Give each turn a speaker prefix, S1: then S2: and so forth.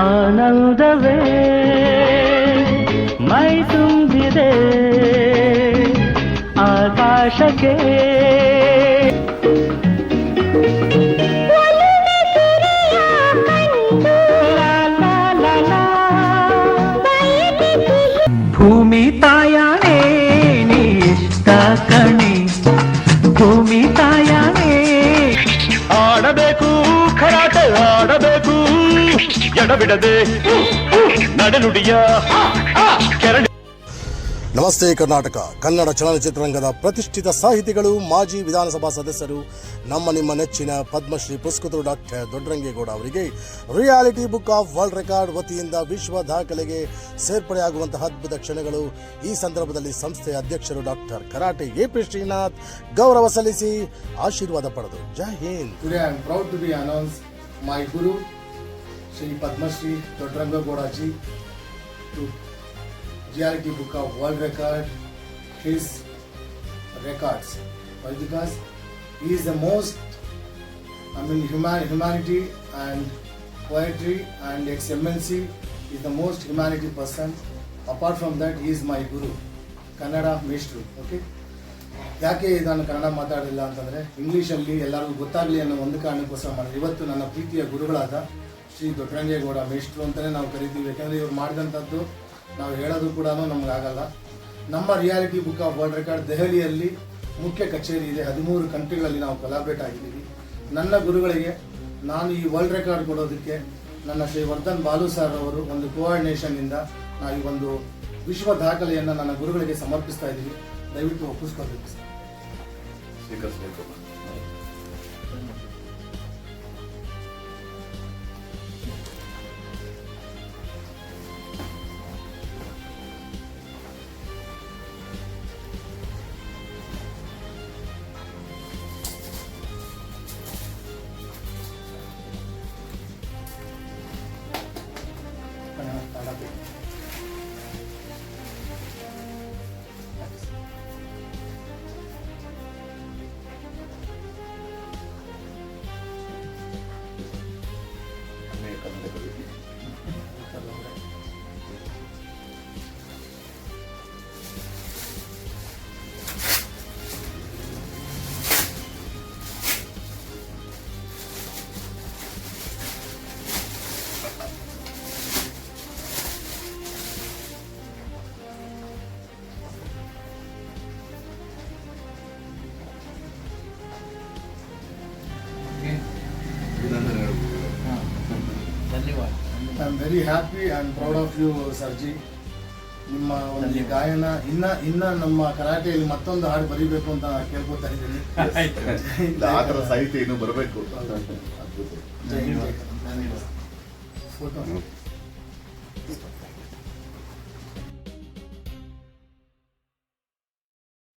S1: ಆನಂದವೇ ಮೈ ತುಂಬಿದೆ ಆಕಾಶಕ್ಕೆ ಭೂಮಿ ತಾಯಾನೇ ನೀಷ್ಟ ಕಣೆ ಭೂಮಿ ತಾಯಾನೇ ಆಡಬೇಕು ಕರಾಟೆ ಆಡಬೇಕು ಎಡಬಿಡದೆ ನಡೆನುಡಿಯ ಕೆರಳಿ.
S2: ನಮಸ್ತೆ ಕರ್ನಾಟಕ. ಕನ್ನಡ ಚಲನಚಿತ್ರರಂಗದ ಪ್ರತಿಷ್ಠಿತ ಸಾಹಿತಿಗಳು, ಮಾಜಿ ವಿಧಾನಸಭಾ ಸದಸ್ಯರು, ನಿಮ್ಮ ನೆಚ್ಚಿನ ಪದ್ಮಶ್ರೀ ಪುರಸ್ಕೃತರು ಡಾಕ್ಟರ್ ದೊಡ್ಡರಂಗೇಗೌಡ ಅವರಿಗೆ reality book of world record ವತಿಯಿಂದ ವಿಶ್ವ ದಾಖಲೆಗೆ ಸೇರ್ಪಡೆಯಾಗುವಂತಹ ಅದ್ಭುತ ಕ್ಷಣಗಳು. ಈ ಸಂದರ್ಭದಲ್ಲಿ ಸಂಸ್ಥೆಯ ಅಧ್ಯಕ್ಷರು ಡಾಕ್ಟರ್ ಕರಾಟೆ ಎಪಿ ಶ್ರೀನಾಥ್ ಗೌರವ ಸಲ್ಲಿಸಿ ಆಶೀರ್ವಾದ ಪಡೆದರು. ಜೈ Hind.
S3: Today I am proud to be announced my guru Shri Padmashri Dodrangagoda ji to Reality Book of World Record, his records. Why? Because he is the most, humanity and poetry and ex-MNC is the most humanity person. Apart from that, he is my guru, Kannada Maestru. Okay. ಯಾಕೆ ನಾನು ಕನ್ನಡ ಮಾತಾಡಲಿಲ್ಲ ಅಂತಂದರೆ ಇಂಗ್ಲೀಷಲ್ಲಿ ಎಲ್ಲರಿಗೂ ಗೊತ್ತಾಗಲಿ ಅನ್ನೋ ಒಂದು ಕಾರಣಕ್ಕೋಸ್ಕರ ಮಾಡಿದೆ. ಇವತ್ತು ನನ್ನ ಪ್ರೀತಿಯ ಗುರುಗಳಾದ ಶ್ರೀ ದೊಡ್ಡರಂಗೇಗೌಡ ಮೇಷ್ಟ್ರು ಅಂತಲೇ ನಾವು ಕರಿತೀವಿ. ಯಾಕೆಂದರೆ ಇವ್ರು ಮಾಡಿದಂಥದ್ದು ನಾವು ಹೇಳೋದು ಕೂಡ ನಮಗಾಗಲ್ಲ. ನಮ್ಮ reality book of world record ದೆಹಲಿಯಲ್ಲಿ ಮುಖ್ಯ ಕಚೇರಿ ಇದೆ. 13 ಕಂಟ್ರಿಗಳಲ್ಲಿ ನಾವು ಕೊಲಾಬ್ರೇಟ್ ಆಗಿದ್ದೀವಿ. ನನ್ನ ಗುರುಗಳಿಗೆ ನಾನು ಈ ವರ್ಲ್ಡ್ ರೆಕಾರ್ಡ್ ಕೊಡೋದಕ್ಕೆ ನನ್ನ ಶ್ರೀ ವರ್ಧನ್ ಬಾಲು ಸರ್ ಅವರು ಒಂದು ಕೋಆರ್ಡಿನೇಷನ್ನಿಂದ ನಾವು ಈ ಒಂದು ವಿಶ್ವ ದಾಖಲೆಯನ್ನು ನನ್ನ ಗುರುಗಳಿಗೆ ಸಮರ್ಪಿಸ್ತಾ ಇದ್ದೀವಿ. ದಯವಿಟ್ಟು ಒಪ್ಪಿಸ್ಕೊಳ್ಬೇಕು ಸರ್. ಸ್ವೀಕರಿಸಬೇಕು. I am very happy and proud of you, Sarji. ನಿಮ್ಮ ಒಂದು ಗಾಯನ ಇನ್ನ ನಮ್ಮ ಕರಾಟೆಯಲ್ಲಿ ಮತ್ತೊಂದು ಹಾಡು ಬರೀಬೇಕು ಅಂತ ಕೇಳ್ಕೊತಾ ಇದ್ದೀನಿ.
S4: ಆ ಥರ ಸಾಹಿತ್ಯ ಇನ್ನು ಬರಬೇಕು.
S3: ಫೋಟೋ